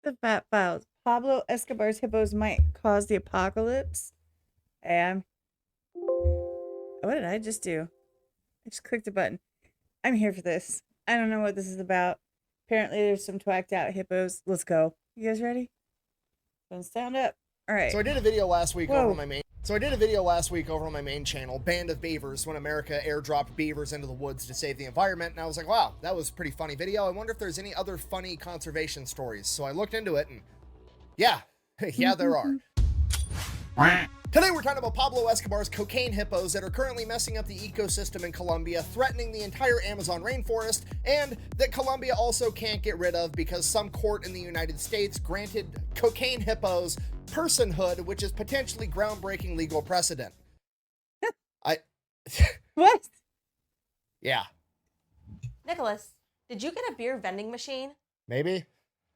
The fat files. Pablo Escobar's hippos might cause the apocalypse. And what did I just do? I just clicked a button. I'm here for this. I don't know what this is about. Apparently, there's some twacked out hippos. Let's go. You guys ready? Don't stand up. All right. So I did a video last week Whoa. over on my main channel, Band of Beavers, when America airdropped beavers into the woods to save the environment, and I was like, wow, that was a pretty funny video. I wonder if there's any other funny conservation stories. So I looked into it, and yeah, yeah, there are. Today we're talking about Pablo Escobar's cocaine hippos that are currently messing up the ecosystem in Colombia, threatening the entire Amazon rainforest, and that Colombia also can't get rid of because some court in the United States granted cocaine hippos personhood, which is potentially groundbreaking legal precedent. What? Yeah. Nicholas, did you get a beer vending machine? Maybe.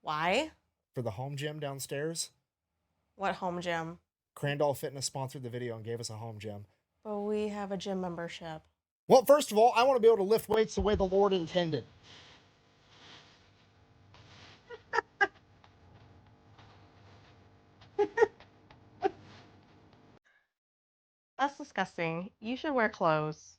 Why? For the home gym downstairs. What home gym? Crandall Fitness sponsored the video and gave us a home gym. But we have a gym membership. Well, first of all, I want to be able to lift weights the way the Lord intended. That's disgusting. You should wear clothes.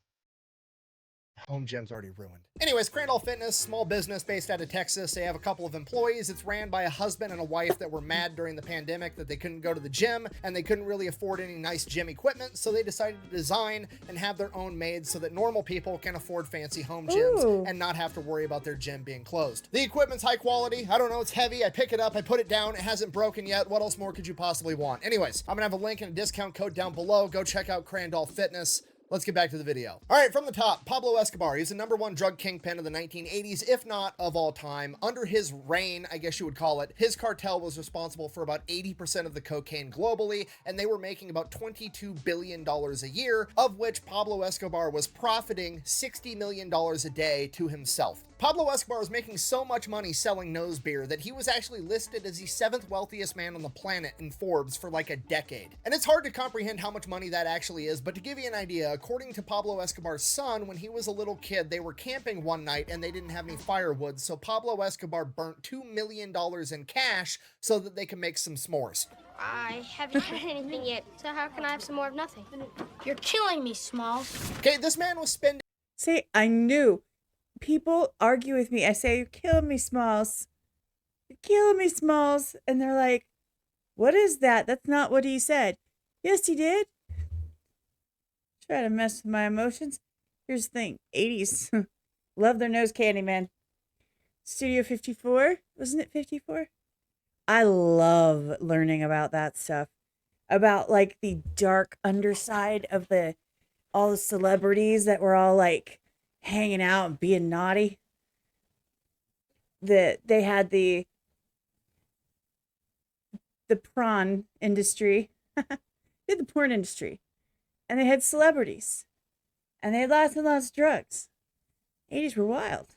Home gym's already ruined. Anyways, Crandall Fitness, small business based out of Texas. They have a couple of employees. It's ran by a husband and a wife that were mad during the pandemic that they couldn't go to the gym and they couldn't really afford any nice gym equipment. So they decided to design and have their own made so that normal people can afford fancy home gyms and not have to worry about their gym being closed. The equipment's high quality. I don't know, it's heavy. I pick it up, I put it down. It hasn't broken yet. What else more could you possibly want? Anyways, I'm gonna have a link and a discount code down below. Go check out Crandall Fitness. Let's get back to the video. All right, from the top, Pablo Escobar. He's the #1 drug kingpin of the 1980s, if not of all time. Under his reign, I guess you would call it, his cartel was responsible for about 80% of the cocaine globally, and they were making about $22 billion a year, of which Pablo Escobar was profiting $60 million a day to himself. Pablo Escobar was making so much money selling nose beer that he was actually listed as the 7th wealthiest man on the planet in Forbes for like a decade. And it's hard to comprehend how much money that actually is, but to give you an idea, according to Pablo Escobar's son, when he was a little kid, they were camping one night and they didn't have any firewood, so Pablo Escobar burnt $2 million in cash so that they could make some s'mores. I haven't had anything yet, so how can I have some more of nothing? You're killing me, Smalls. Okay, this man was spending... See, I knew. People argue with me. I say, you're killing me, Smalls. You're killing me, Smalls. And they're like, what is that? That's not what he said. Yes, he did. Try to mess with my emotions. Here's the thing. 80s. Love their nose candy, man. Studio 54. Wasn't it 54? I love learning about that stuff. About, like, the dark underside of all the celebrities that were all, like, hanging out and being naughty. They had the prawn industry. They had the porn industry. And they had celebrities. And they had lots and lots of drugs. 80s were wild.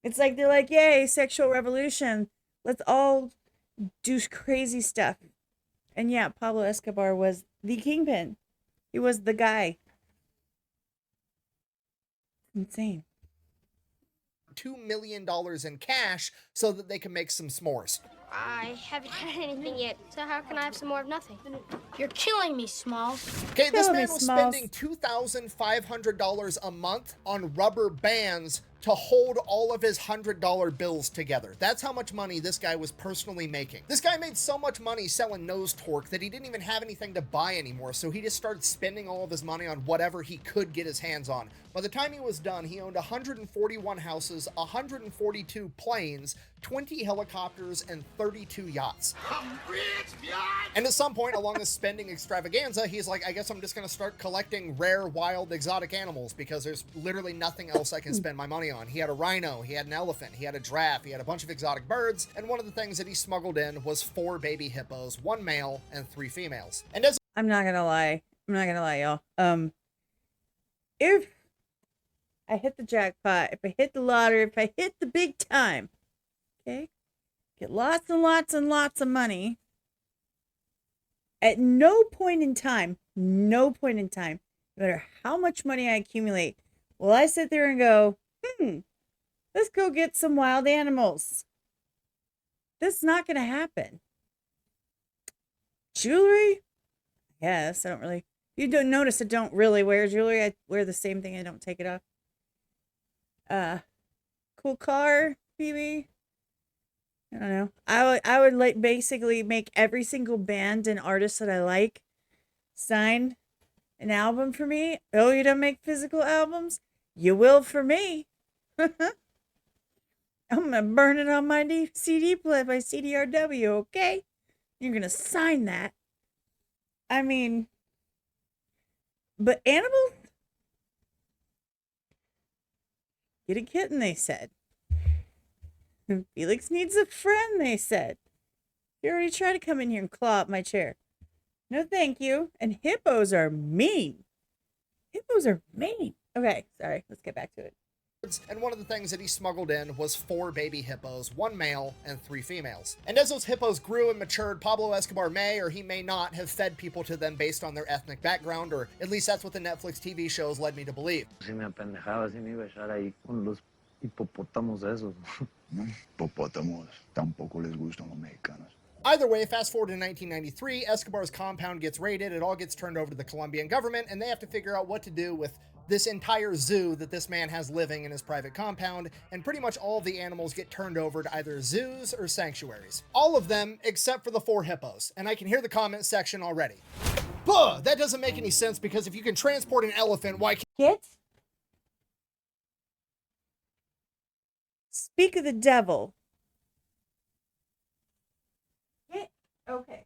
It's like they're like, yay, sexual revolution. Let's all do crazy stuff. And yeah, Pablo Escobar was the kingpin. He was the guy. Insane. $2 million in cash so that they can make some s'mores. I haven't had anything yet, so how can I have some more of nothing? You're killing me, Smalls. Okay, this man was spending $2,500 a month on rubber bands to hold all of his $100 bills together. That's how much money this guy was personally making. This guy made so much money selling nose torque that he didn't even have anything to buy anymore, so he just started spending all of his money on whatever he could get his hands on. By the time he was done, he owned 141 houses, 142 planes, 20 helicopters, and 32 yachts. And at some point along this spending extravaganza, he's like, I guess I'm just gonna start collecting rare, wild, exotic animals because there's literally nothing else I can spend my money on. He had a rhino, he had an elephant, he had a giraffe, he had a bunch of exotic birds, and one of the things that he smuggled in was 4 baby hippos, 1 male and 3 females. And as I'm not gonna lie, y'all. If I hit the jackpot, if I hit the lottery, if I hit the big time, okay, get lots and lots and lots of money, at no point in time, no matter how much money I accumulate, will I sit there and go, let's go get some wild animals. That's not going to happen. Jewelry? Yes, I don't really. You don't notice I don't really wear jewelry. I wear the same thing. I don't take it off. Cool car, maybe. I don't know. I would like basically make every single band and artist that I like sign an album for me. Oh, you don't make physical albums? You will for me. I'm gonna burn it on my CD player by CDRW, okay? You're gonna sign that. I mean, but animals? Get a kitten, they said. Felix needs a friend, they said. You already tried to come in here and claw up my chair. No, thank you. And hippos are mean. Hippos are mean. Okay, sorry. Let's get back to it. And one of the things that he smuggled in was 4 baby hippos, 1 male and 3 females. And as those hippos grew and matured, Pablo Escobar may or he may not have fed people to them based on their ethnic background, or at least that's what the Netflix TV shows led me to believe. Si me apendejaba, si me iba a echar ahí con los hipopótamos esos. Hipopótamos tampoco les gustan los mexicanos. Either way, fast forward to 1993, Escobar's compound gets raided, it all gets turned over to the Colombian government, and they have to figure out what to do with this entire zoo that this man has living in his private compound, and pretty much all of the animals get turned over to either zoos or sanctuaries. All of them except for the 4 hippos, and I can hear the comment section already. Buh! That doesn't make any sense, because if you can transport an elephant, why can't... Get? Speak of the devil. Get? Okay.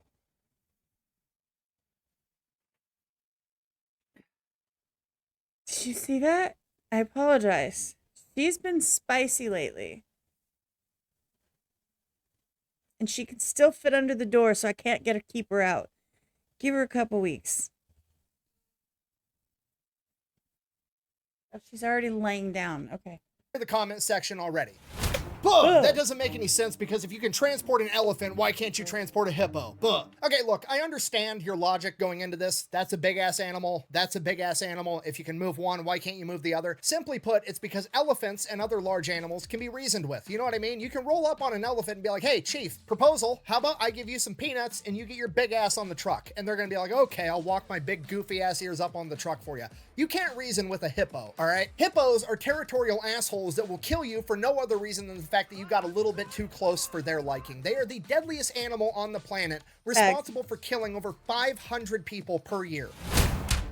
Did you see that? I apologize. She's been spicy lately. And she can still fit under the door, so I can't keep her out. Give her a couple weeks. Oh, she's already laying down. Okay. The comment section already. Buh! That doesn't make any sense, because if you can transport an elephant, why can't you transport a hippo? Buh! Okay, look, I understand your logic going into this. That's a big-ass animal. That's a big-ass animal. If you can move one, why can't you move the other? Simply put, it's because elephants and other large animals can be reasoned with. You know what I mean? You can roll up on an elephant and be like, hey, chief, proposal, how about I give you some peanuts and you get your big ass on the truck? And they're gonna be like, okay, I'll walk my big goofy ass ears up on the truck for you. You can't reason with a hippo, all right? Hippos are territorial assholes that will kill you for no other reason than the fact that you got a little bit too close for their liking. They are the deadliest animal on the planet, responsible for killing over 500 people per year.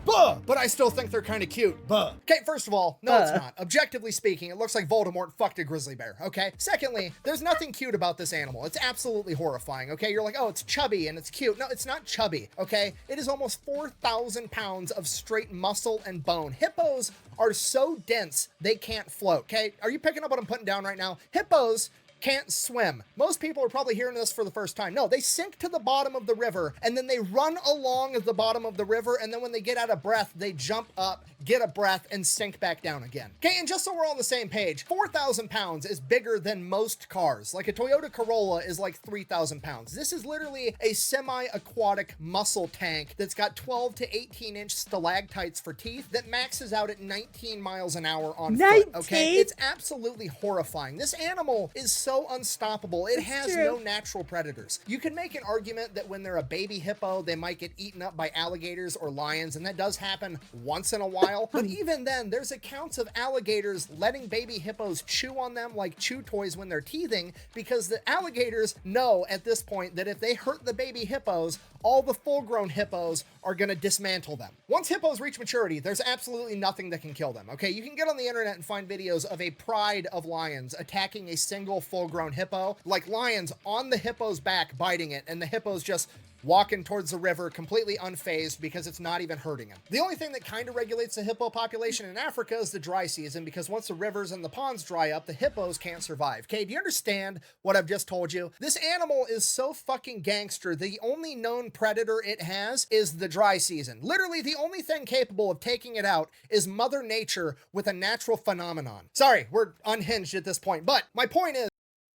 Buh! But I still think they're kind of cute. Buh. Okay, first of all, no, it's not. Objectively speaking, it looks like Voldemort fucked a grizzly bear, okay? Secondly, there's nothing cute about this animal. It's absolutely horrifying, okay? You're like, oh, it's chubby and it's cute. No, it's not chubby, okay? It is almost 4,000 pounds of straight muscle and bone. Hippos are so dense, they can't float, okay? Are you picking up what I'm putting down right now? Hippos can't swim. Most people are probably hearing this for the first time. No, they sink to the bottom of the river and then they run along the bottom of the river, and then when they get out of breath, they jump up, get a breath, and sink back down again. Okay, and just so we're all on the same page, 4,000 pounds is bigger than most cars. Like a Toyota Corolla is like 3,000 pounds. This is literally a semi-aquatic muscle tank that's got 12 to 18-inch stalactites for teeth that maxes out at 19 miles an hour on foot, okay? It's absolutely horrifying. This animal is so unstoppable. It has no natural predators. You can make an argument that when they're a baby hippo, they might get eaten up by alligators or lions, and that does happen once in a while. But even then, there's accounts of alligators letting baby hippos chew on them like chew toys when they're teething, because the alligators know at this point that if they hurt the baby hippos, all the full-grown hippos are going to dismantle them. Once hippos reach maturity, there's absolutely nothing that can kill them, okay? You can get on the internet and find videos of a pride of lions attacking a single full-grown hippo, like lions on the hippo's back biting it, and the hippo's just walking towards the river completely unfazed because it's not even hurting him. The only thing that kind of regulates the hippo population in Africa is the dry season, because once the rivers and the ponds dry up, the hippos can't survive. Okay, do you understand what I've just told you? This animal is so fucking gangster, the only known predator it has is the dry season. Literally, the only thing capable of taking it out is Mother Nature with a natural phenomenon. Sorry, we're unhinged at this point, but my point is...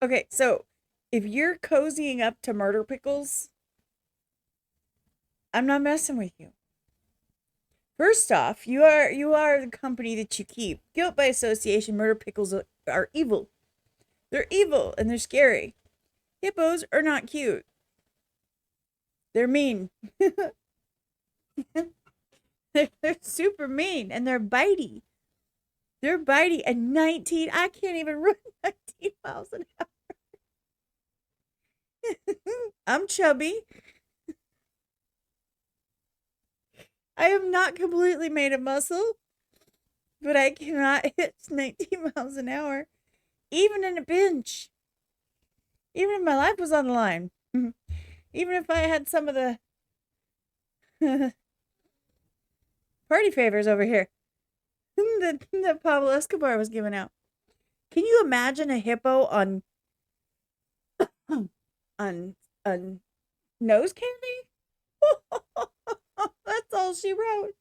Okay, so if you're cozying up to murder pickles, I'm not messing with you. First off, you are the company that you keep. Guilt by association, murder pickles are evil. They're evil and they're scary. Hippos are not cute. They're mean. They're super mean and they're bitey. They're bitey at 19. I can't even run 19 miles an hour. I'm chubby. I am not completely made of muscle, but I cannot hit 19 miles an hour, even in a pinch. Even if my life was on the line. Even if I had some of the party favors over here that Pablo Escobar was giving out. Can you imagine a hippo on nose candy? That's all she wrote.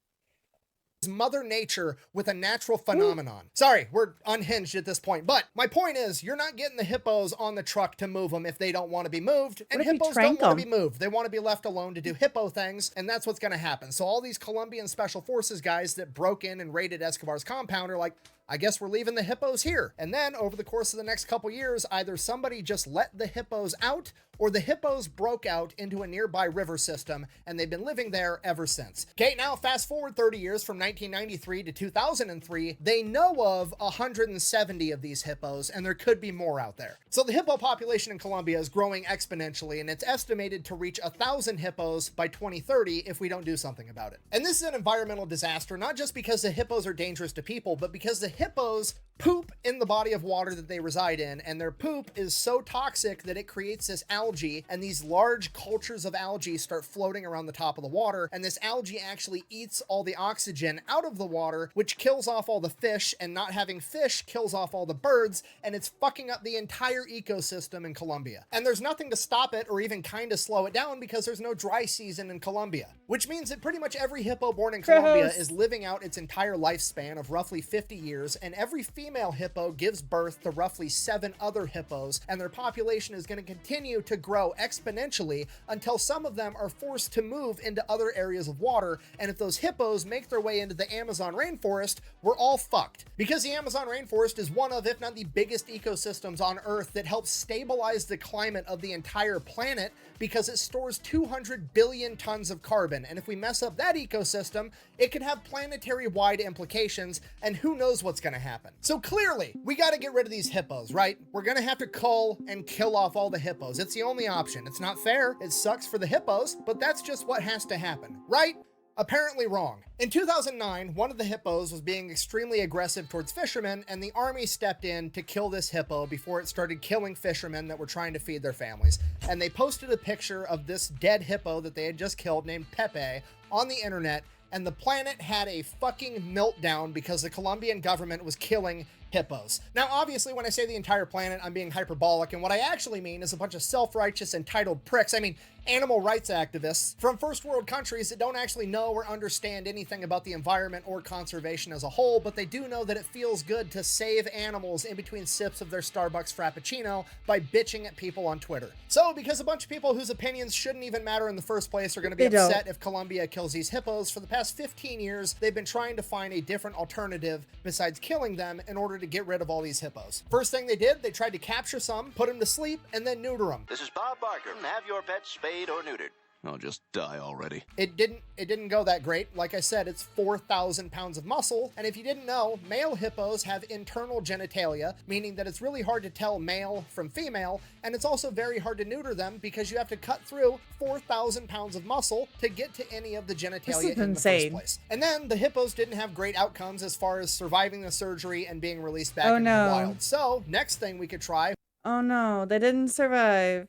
Mother Nature with a natural phenomenon. Sorry, we're unhinged at this point, but my point is you're not getting the hippos on the truck to move them if they don't want to be moved, and hippos don't want to be moved. They want to be left alone to do hippo things, and that's what's going to happen. So all these Colombian Special Forces guys that broke in and raided Escobar's compound are like, I guess we're leaving the hippos here. And then over the course of the next couple years, either somebody just let the hippos out or the hippos broke out into a nearby river system and they've been living there ever since. Okay, now fast forward 30 years from 1993 to 2003, they know of 170 of these hippos and there could be more out there. So the hippo population in Colombia is growing exponentially and it's estimated to reach 1,000 hippos by 2030 if we don't do something about it. And this is an environmental disaster, not just because the hippos are dangerous to people, but because the hippos poop in the body of water that they reside in, and their poop is so toxic that it creates this algae, and these large cultures of algae start floating around the top of the water, and this algae actually eats all the oxygen out of the water, which kills off all the fish, and not having fish kills off all the birds, and it's fucking up the entire ecosystem in Colombia. And there's nothing to stop it or even kind of slow it down because there's no dry season in Colombia, which means that pretty much every hippo born in Colombia is living out its entire lifespan of roughly 50 years, and every female hippo gives birth to roughly 7 other hippos, and their population is going to continue to grow exponentially until some of them are forced to move into other areas of water. And if those hippos make their way into the Amazon rainforest, we're all fucked. Because the Amazon rainforest is one of, if not the biggest ecosystems on Earth that helps stabilize the climate of the entire planet, because it stores 200 billion tons of carbon. And if we mess up that ecosystem, it could have planetary-wide implications, and who knows what's going to happen. So clearly, we got to get rid of these hippos, right? We're going to have to cull and kill off all the hippos. It's the only option. It's not fair. It sucks for the hippos, but that's just what has to happen, right? Apparently wrong. In 2009, one of the hippos was being extremely aggressive towards fishermen, and the army stepped in to kill this hippo before it started killing fishermen that were trying to feed their families. And they posted a picture of this dead hippo that they had just killed named Pepe on the internet, and the planet had a fucking meltdown because the Colombian government was killing hippos. Now, obviously, when I say the entire planet, I'm being hyperbolic, and what I actually mean is a bunch of self-righteous, entitled pricks. I mean, animal rights activists from first world countries that don't actually know or understand anything about the environment or conservation as a whole, but they do know that it feels good to save animals in between sips of their Starbucks Frappuccino by bitching at people on Twitter. So, because a bunch of people whose opinions shouldn't even matter in the first place are going to be upset if Colombia kills these hippos, for the past 15 years, they've been trying to find a different alternative besides killing them in order to get rid of all these hippos. First thing they did, they tried to capture some, put them to sleep, and then neuter them. This is Bob Barker. Have your pet spayed or neutered. I'll just die already. It didn't go that great. Like I said, it's 4,000 pounds of muscle. And if you didn't know, male hippos have internal genitalia, meaning that it's really hard to tell male from female. And it's also very hard to neuter them because you have to cut through 4,000 pounds of muscle to get to any of the genitalia in the first place. And then the hippos didn't have great outcomes as far as surviving the surgery and being released back into the wild. So next thing we could try. Oh no, they didn't survive.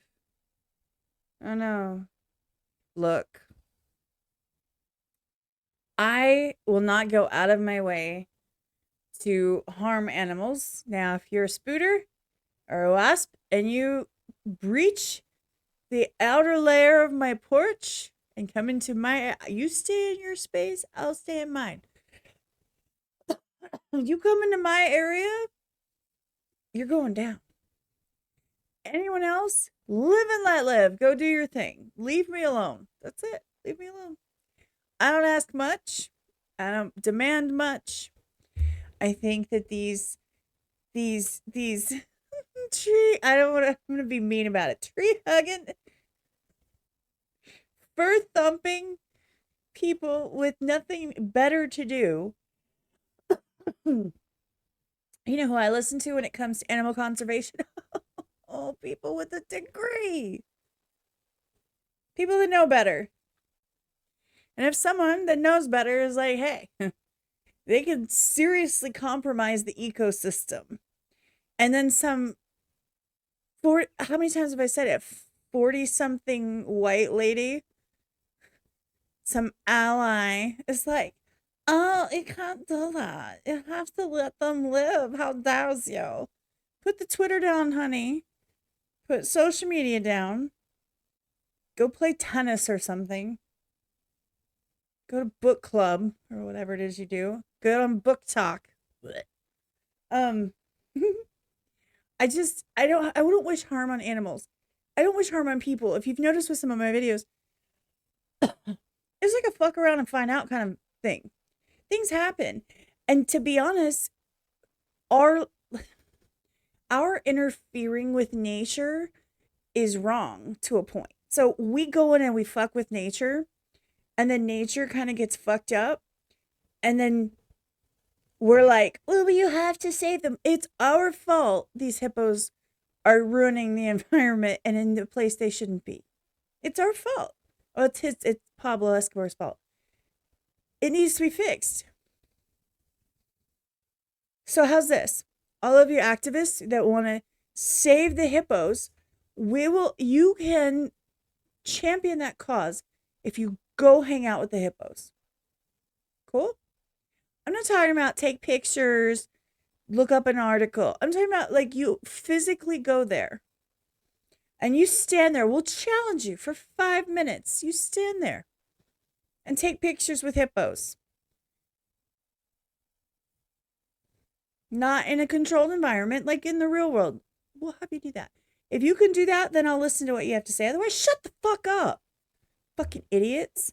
Oh no. Look, I will not go out of my way to harm animals. Now, if you're a spooter or a wasp and you breach the outer layer of my porch and come into you stay in your space, I'll stay in mine. You come into my area, you're going down. Anyone else? Live and let live. Go do your thing. Leave me alone. That's it. Leave me alone. I don't ask much. I don't demand much. I think that these tree. I don't want to. I'm gonna be mean about it. Tree hugging, fur thumping people with nothing better to do. You know who I listen to when it comes to animal conservation? Oh, people with a degree. People that know better. And if someone that knows better is like, hey, they can seriously compromise the ecosystem. And then how many times have I said it? 40-something white lady, some ally, is like, oh, you can't do that. You have to let them live. How does you? Put the Twitter down, honey. Put social media down. Go play tennis or something. Go to book club or whatever it is you do. Go on book talk. I wouldn't wish harm on animals. I don't wish harm on people. If you've noticed with some of my videos, it's like a fuck around and find out kind of thing. Things happen. And to be honest, our interfering with nature is wrong to a point. So we go in and we fuck with nature, and then nature kind of gets fucked up, and then we're like, well, you have to save them. It's our fault these hippos are ruining the environment and in the place they shouldn't be. It's our fault. Oh, it's Pablo Escobar's fault. It needs to be fixed. So how's this? All of you activists that want to save the hippos, you can champion that cause if you go hang out with the hippos. Cool? I'm not talking about take pictures, look up an article. I'm talking about like you physically go there and you stand there. We'll challenge you for 5 minutes. You stand there and take pictures with hippos. Not in a controlled environment, like in the real world. We'll have you do that. If you can do that, then I'll listen to what you have to say. Otherwise, shut the fuck up. Fucking idiots.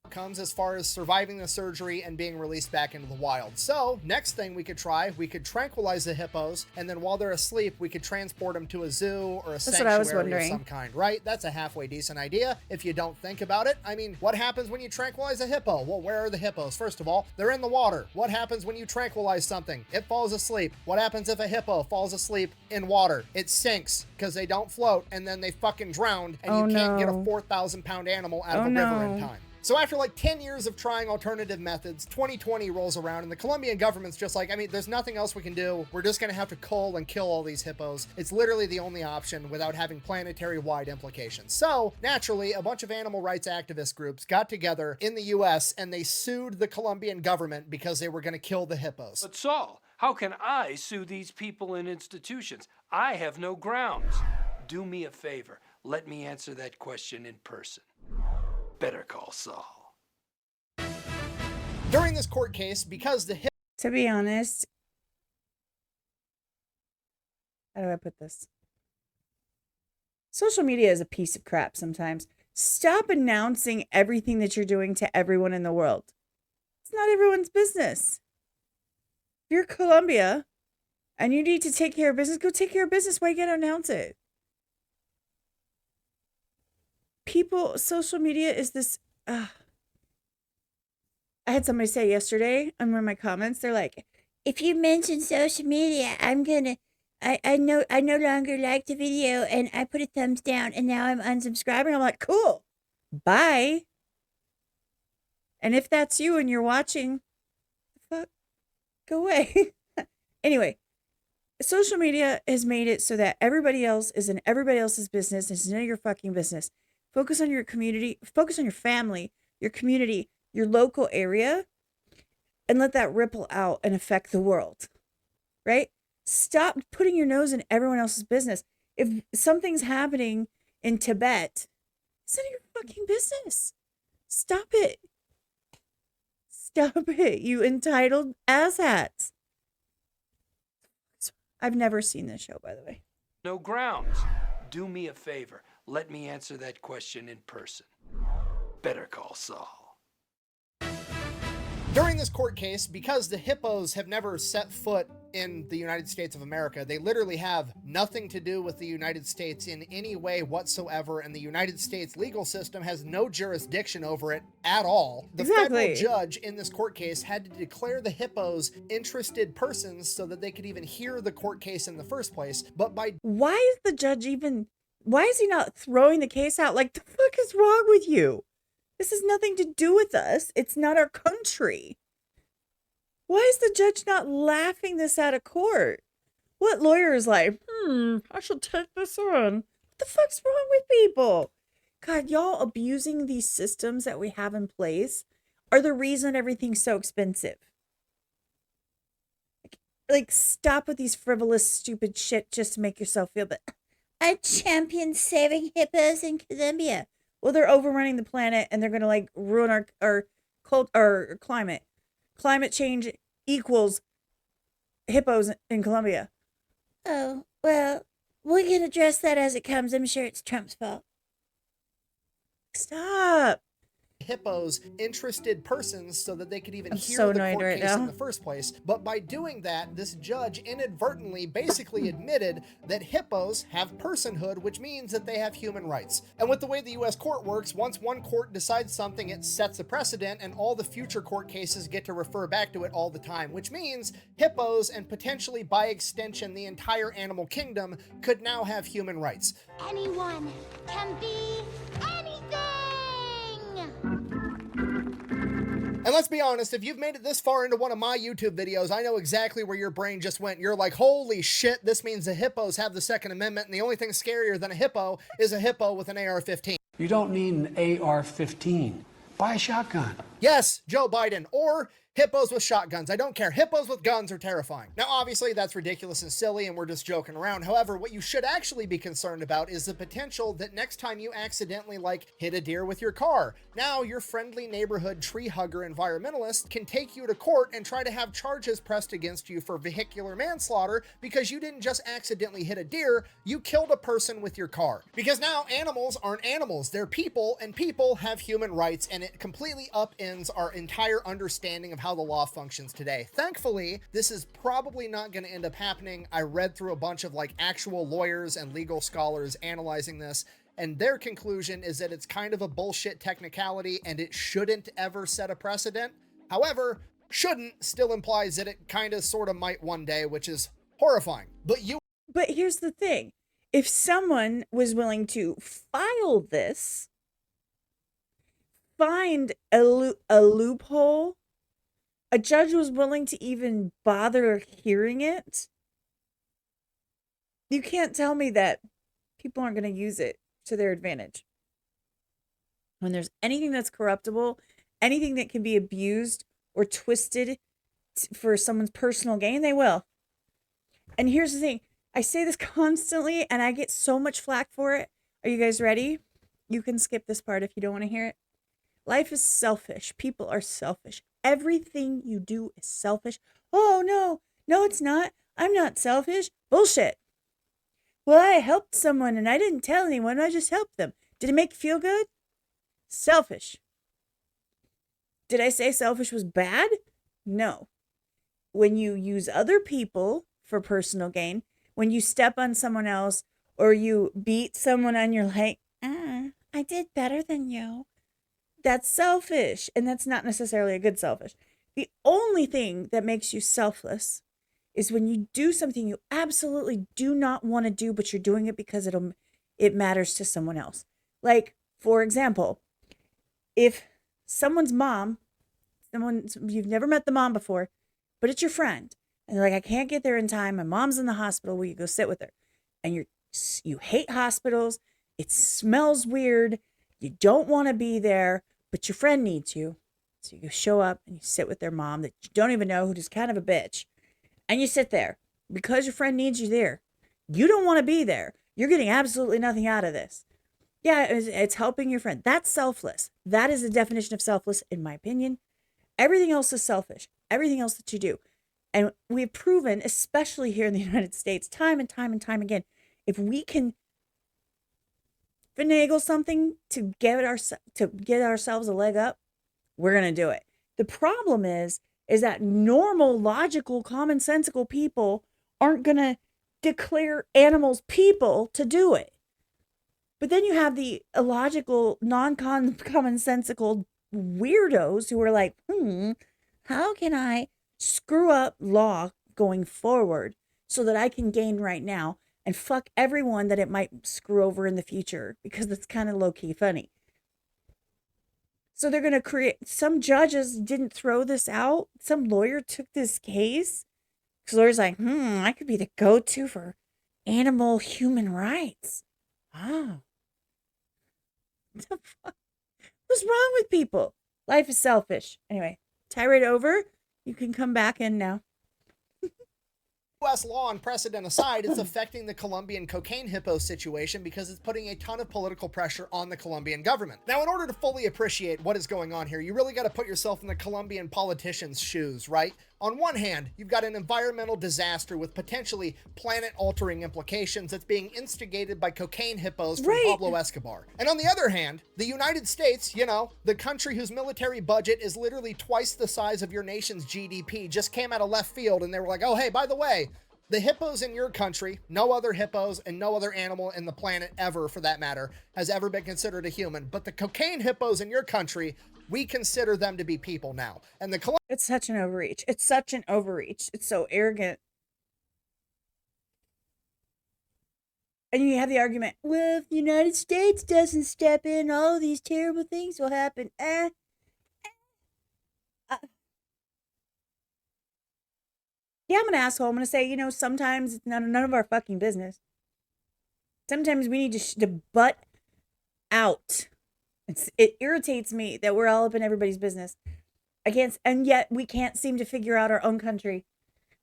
Comes as far as surviving the surgery and being released back into the wild. So next thing we could try, we could tranquilize the hippos, and then while they're asleep, we could transport them to a zoo or a sanctuary of some kind, right? That's a halfway decent idea if you don't think about it. I mean, what happens when you tranquilize a hippo? Well, where are the hippos? First of all, they're in the water. What happens when you tranquilize something? It falls asleep. What happens if a hippo falls asleep in water? It sinks because they don't float, and then they fucking drown, and you can't get a 4,000-pound animal out of a river in time. So after like 10 years of trying alternative methods, 2020 rolls around and the Colombian government's just like, I mean, there's nothing else we can do. We're just going to have to cull and kill all these hippos. It's literally the only option without having planetary-wide implications. So naturally, a bunch of animal rights activist groups got together in the US and they sued the Colombian government because they were going to kill the hippos. But Saul, how can I sue these people and institutions? I have no grounds. Do me a favor. Let me answer that question in person. Better call Saul. During this court case, because the To be honest, how do I put this? Social media is a piece of crap sometimes. Stop announcing everything that you're doing to everyone in the world. It's not everyone's business. If you're Colombia and you need to take care of business, go take care of business. Why you gotta announce it? Social media is this. I had somebody say yesterday on one of my comments, they're like, if you mention social media, I no longer like the video and I put a thumbs down and now I'm unsubscribing. I'm like, cool. Bye. And if that's you and you're watching, fuck, go away. Anyway, social media has made it so that everybody else is in everybody else's business. It's none of your fucking business. Focus on your community, focus on your family, your community, your local area, and let that ripple out and affect the world, right? Stop putting your nose in everyone else's business. If something's happening in Tibet, it's none of your fucking business. Stop it. Stop it, you entitled asshats. I've never seen this show, by the way. No grounds. Do me a favor. Let me answer that question in person. Better call Saul. During this court case, because the hippos have never set foot in the United States of America. They literally have nothing to do with the United States in any way whatsoever, and the United States legal system has no jurisdiction over it at all. The federal Exactly. judge in this court case had to declare the hippos interested persons so that they could even hear the court case in the first place. But by Why is the judge even, why is he not throwing the case out? Like, the fuck is wrong with you? This has nothing to do with us. It's not our country. Why is the judge not laughing this out of court? What lawyer is like, I should take this on? What the fuck's wrong with people? God, y'all abusing these systems that we have in place are the reason everything's so expensive. Like, stop with these frivolous, stupid shit just to make yourself feel better. I champion saving hippos in Colombia. Well, they're overrunning the planet and they're going to like ruin our climate. Climate change equals hippos in Colombia. Oh, well, we can address that as it comes. I'm sure it's Trump's fault. Stop. hippos interested persons so that they could even I'm hear so the annoyed court right case in now. the first place. But by doing that, this judge inadvertently basically admitted that hippos have personhood, which means that they have human rights. And with the way the US court works, once one court decides something, it sets a precedent, and all the future court cases get to refer back to it all the time, which means hippos, and potentially by extension the entire animal kingdom, could now have human rights. Anyone can be anything! And let's be honest, if you've made it this far into one of my YouTube videos, I know exactly where your brain just went. You're like, holy shit, this means the hippos have the Second Amendment, and the only thing scarier than a hippo is a hippo with an AR-15. You don't need an AR-15. Buy a shotgun. Yes, Joe Biden, or hippos with shotguns. I don't care. Hippos with guns are terrifying. Now, obviously, that's ridiculous and silly, and we're just joking around. However, what you should actually be concerned about is the potential that next time you accidentally, hit a deer with your car, now your friendly neighborhood tree hugger environmentalist can take you to court and try to have charges pressed against you for vehicular manslaughter because you didn't just accidentally hit a deer, you killed a person with your car. Because now animals aren't animals, they're people, and people have human rights, and it completely upends our entire understanding of how the law functions today. Thankfully, this is probably not going to end up happening. I read through a bunch of actual lawyers and legal scholars analyzing this, and their conclusion is that it's kind of a bullshit technicality and it shouldn't ever set a precedent. However, shouldn't still implies that it kind of sort of might one day, which is horrifying. But here's the thing. If someone was willing to file this, find a loophole, a judge was willing to even bother hearing it, you can't tell me that people aren't going to use it to their advantage. When there's anything that's corruptible, anything that can be abused or twisted for someone's personal gain, they will. And here's the thing. I say this constantly and I get so much flack for it. Are you guys ready? You can skip this part if you don't want to hear it. Life is selfish. People are selfish. Everything you do is selfish. Oh, no, it's not. I'm not selfish. Bullshit. Well, I helped someone and I didn't tell anyone. I just helped them. Did it make you feel good? Selfish. Did I say selfish was bad? No. When you use other people for personal gain, when you step on someone else or you beat someone and you're like, I did better than you. That's selfish, and that's not necessarily a good selfish. The only thing that makes you selfless is when you do something you absolutely do not want to do, but you're doing it because it matters to someone else. Like, for example, if someone's mom, you've never met the mom before, but it's your friend, and they're like, I can't get there in time. My mom's in the hospital. Will you go sit with her? And you hate hospitals. It smells weird. You don't want to be there. But your friend needs you. So you show up and you sit with their mom that you don't even know, who's just kind of a bitch. And you sit there because your friend needs you there. You don't want to be there. You're getting absolutely nothing out of this. Yeah, it's helping your friend. That's selfless. That is the definition of selfless, in my opinion. Everything else is selfish. Everything else that you do. And we've proven, especially here in the United States, time and time and time again, if we can finagle something to get ourselves a leg up, we're going to do it. The problem is is that normal, logical, commonsensical people aren't going to declare animals people to do it. But then you have the illogical, non-commonsensical weirdos who are like, how can I screw up law going forward so that I can gain right now and fuck everyone that it might screw over in the future, because it's kind of low-key funny. So they're going to create, some judges didn't throw this out. Some lawyer took this case. Because lawyer's like, I could be the go-to for animal human rights. Oh. What the fuck? What's wrong with people? Life is selfish. Anyway, tirade over. You can come back in now. U.S. law and precedent aside, it's affecting the Colombian cocaine hippo situation because it's putting a ton of political pressure on the Colombian government. Now, in order to fully appreciate what is going on here, you really got to put yourself in the Colombian politicians' shoes, right? On one hand, you've got an environmental disaster with potentially planet-altering implications that's being instigated by cocaine hippos from Pablo Escobar. And on the other hand, the United States, you know, the country whose military budget is literally twice the size of your nation's GDP, just came out of left field and they were like, oh, hey, by the way, the hippos in your country, no other hippos and no other animal in the planet ever, for that matter, has ever been considered a human. But the cocaine hippos in your country, we consider them to be people now. And the It's such an overreach. It's such an overreach. It's so arrogant. And you have the argument, well, if the United States doesn't step in, all of these terrible things will happen. Yeah, I'm an asshole. I'm going to say, you know, sometimes it's none of our fucking business. Sometimes we need to butt out. It irritates me that we're all up in everybody's business. And yet we can't seem to figure out our own country.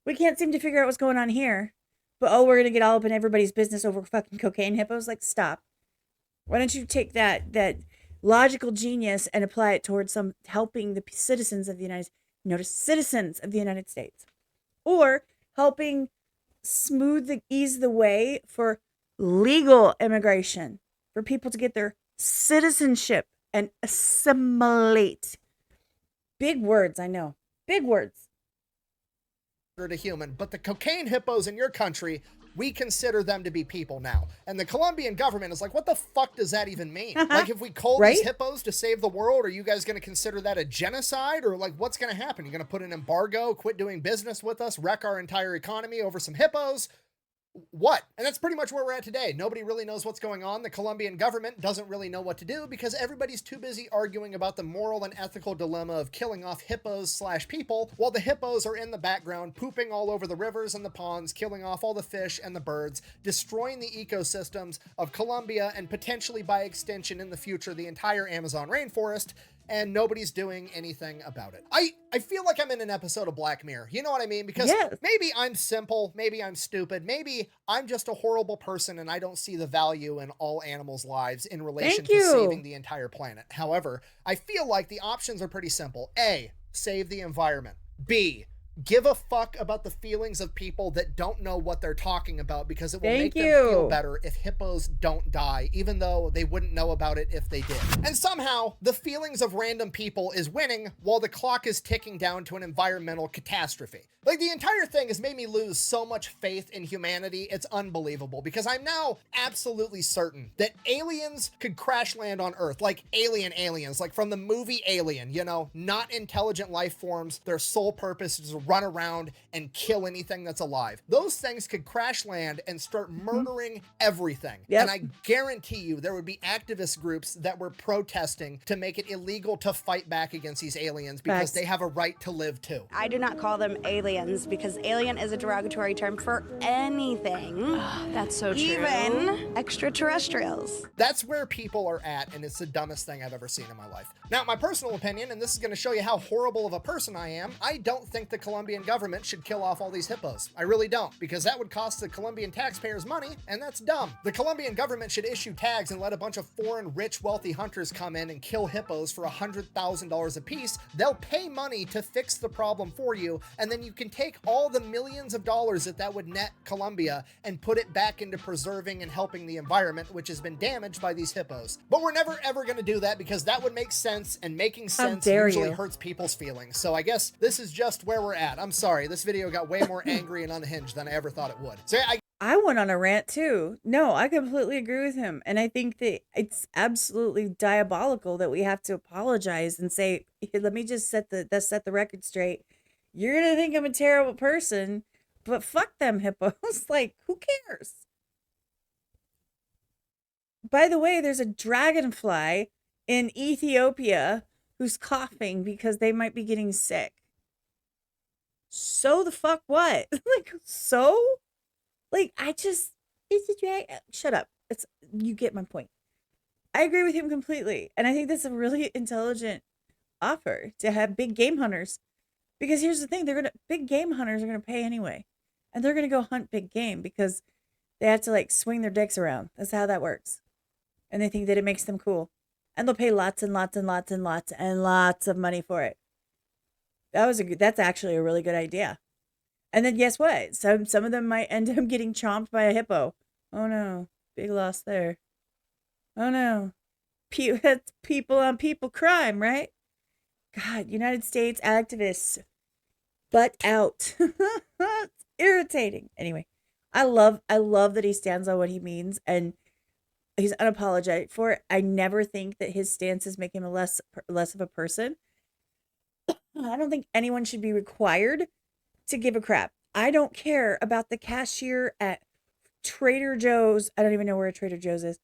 We can't seem to figure out what's going on here. But, we're going to get all up in everybody's business over fucking cocaine hippos? Like, stop. Why don't you take that logical genius and apply it towards helping the citizens of the United States. Or helping ease the way for legal immigration, for people to get their citizenship and assimilate. Big words, I know. Big words. To human, but the cocaine hippos in your country, we consider them to be people now. And the Colombian government is like, what the fuck does that even mean? Like, if we cull these hippos to save the world, are you guys going to consider that a genocide? Or like, what's going to happen? You're going to put an embargo, quit doing business with us, wreck our entire economy over some hippos? What? And that's pretty much where we're at today. Nobody really knows what's going on. The Colombian government doesn't really know what to do because everybody's too busy arguing about the moral and ethical dilemma of killing off hippos/people, while the hippos are in the background pooping all over the rivers and the ponds, killing off all the fish and the birds, destroying the ecosystems of Colombia and potentially by extension in the future the entire Amazon rainforest. And nobody's doing anything about it. I feel like I'm in an episode of Black Mirror. You know what I mean? Because maybe I'm simple, maybe I'm stupid, maybe I'm just a horrible person and I don't see the value in all animals' lives in relation to saving the entire planet. However, I feel like the options are pretty simple. A, save the environment. B, give a fuck about the feelings of people that don't know what they're talking about because it will make them feel better if hippos don't die, even though they wouldn't know about it if they did. And somehow, the feelings of random people is winning while the clock is ticking down to an environmental catastrophe. Like, the entire thing has made me lose so much faith in humanity, it's unbelievable, because I'm now absolutely certain that aliens could crash land on Earth, like aliens, like from the movie Alien, you know, not intelligent life forms. Their sole purpose is to run around and kill anything that's alive. Those things could crash land and start murdering everything. And I guarantee you there would be activist groups that were protesting to make it illegal to fight back against these aliens because they have a right to live too. I do not call them aliens because alien is a derogatory term for anything. Oh, that's so true. Even extraterrestrials. That's where people are at, and it's the dumbest thing I've ever seen in my life. Now, my personal opinion, and this is going to show you how horrible of a person I am, I don't think the Colombian Colombian government should kill off all these hippos. I really don't, because that would cost the Colombian taxpayers money, and that's dumb. The Colombian government should issue tags and let a bunch of foreign, rich, wealthy hunters come in and kill hippos for $100,000 a piece. They'll pay money to fix the problem for you, and then you can take all the millions of dollars that would net Colombia and put it back into preserving and helping the environment, which has been damaged by these hippos. But we're never ever going to do that, because that would make sense, and making sense usually hurts people's feelings. So I guess this is just where we're at. I'm sorry, this video got way more angry and unhinged than I ever thought it would. So I went on a rant too. No, I completely agree with him. And I think that it's absolutely diabolical that we have to apologize and say, let me just set the record straight. You're going to think I'm a terrible person, but fuck them hippos. Like, who cares? By the way, there's a dragonfly in Ethiopia who's coughing because they might be getting sick. So the fuck what? Like, so? Like, it's a drag. Shut up. You get my point. I agree with him completely. And I think that's a really intelligent offer to have big game hunters. Because here's the thing, big game hunters are gonna pay anyway. And they're gonna go hunt big game because they have to like swing their dicks around. That's how that works. And they think that it makes them cool. And they'll pay lots and lots and lots and lots and lots of money for it. That's actually a really good idea. And then guess what? Some of them might end up getting chomped by a hippo. Oh no, big loss there. Oh no, that's people on people crime, right? God, United States activists, butt out. It's irritating. Anyway, I love that he stands on what he means and he's unapologetic for it. I never think that his stances make him less of a person. I don't think anyone should be required to give a crap. I don't care about the cashier at Trader Joe's. I don't even know where a Trader Joe's is.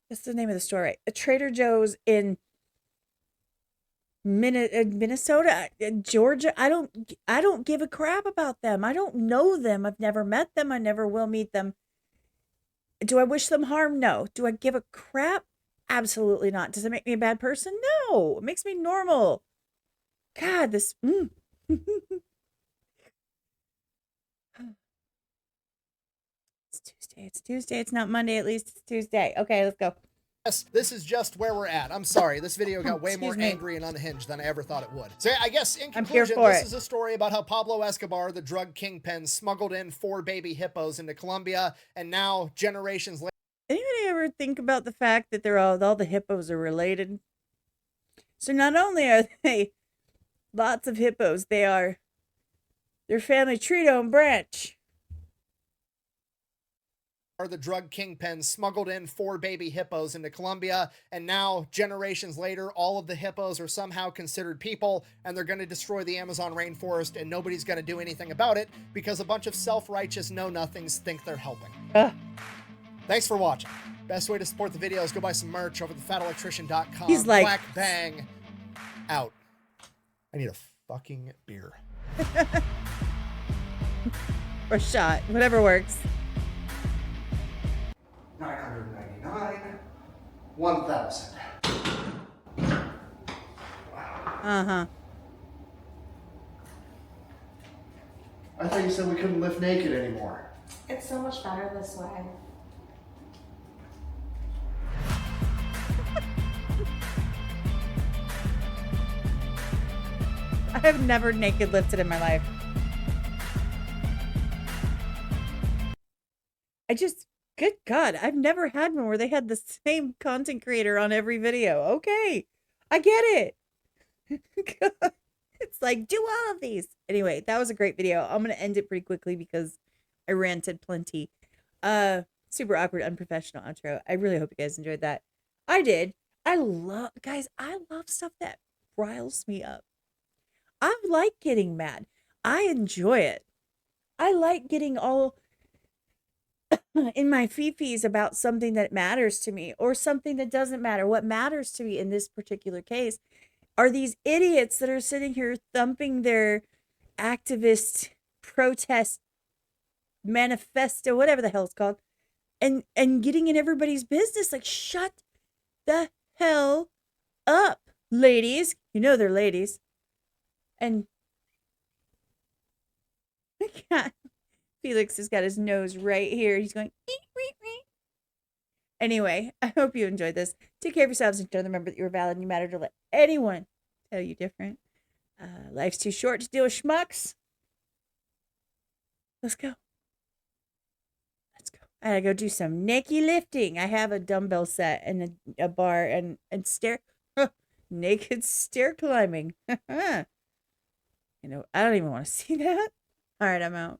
That's the name of the store, right? A Trader Joe's in Minnesota, Georgia. I don't give a crap about them. I don't know them. I've never met them. I never will meet them. Do I wish them harm? No. Do I give a crap? Absolutely not. Does it make me a bad person? No. It makes me normal. God, this. It's Tuesday. It's not Monday. At least it's Tuesday. Okay, let's go. Yes, this is just where we're at. I'm sorry, this video got way more angry and unhinged than I ever thought it would. So I guess in conclusion, this is a story about how Pablo Escobar, the drug kingpin, smuggled in 4 baby hippos into Colombia, and now generations later. Anybody ever think about the fact that all the hippos are related? So not only are they lots of hippos, their family tree don't branch. Are the drug kingpin smuggled in 4 baby hippos into Colombia, and now generations later all of the hippos are somehow considered people, and they're going to destroy the Amazon rainforest, and nobody's going to do anything about it because a bunch of self-righteous know-nothings think they're helping. Thanks for watching. Best way to support the video is go buy some merch over at thefatelectrician.com. He's like, Quack bang out. I need a fucking beer. Or shot, whatever works. 999, 1,000. Uh-huh. I thought you said we couldn't lift naked anymore. It's so much better this way. I have never naked lifted in my life. Good God, I've never had one where they had the same content creator on every video. Okay, I get it. It's like, do all of these. Anyway, that was a great video. I'm going to end it pretty quickly because I ranted plenty. Super awkward, unprofessional outro. I really hope you guys enjoyed that. I did. I love stuff that riles me up. I like getting mad. I enjoy it. I like getting all in my fifis about something that matters to me or something that doesn't matter. What matters to me in this particular case are these idiots that are sitting here thumping their activist protest manifesto, whatever the hell it's called, and getting in everybody's business. Like, shut the hell up, ladies. You know they're ladies. And God. Felix has got his nose right here. He's going, eek, eek, eek. Anyway, I hope you enjoyed this. Take care of yourselves and don't remember that you're valid and you matter. Don't let anyone tell you different. Life's too short to deal with schmucks. Let's go. Let's go. I gotta go do some naked lifting. I have a dumbbell set and a bar and stair. Naked stair climbing. I don't even want to see that. All right, I'm out.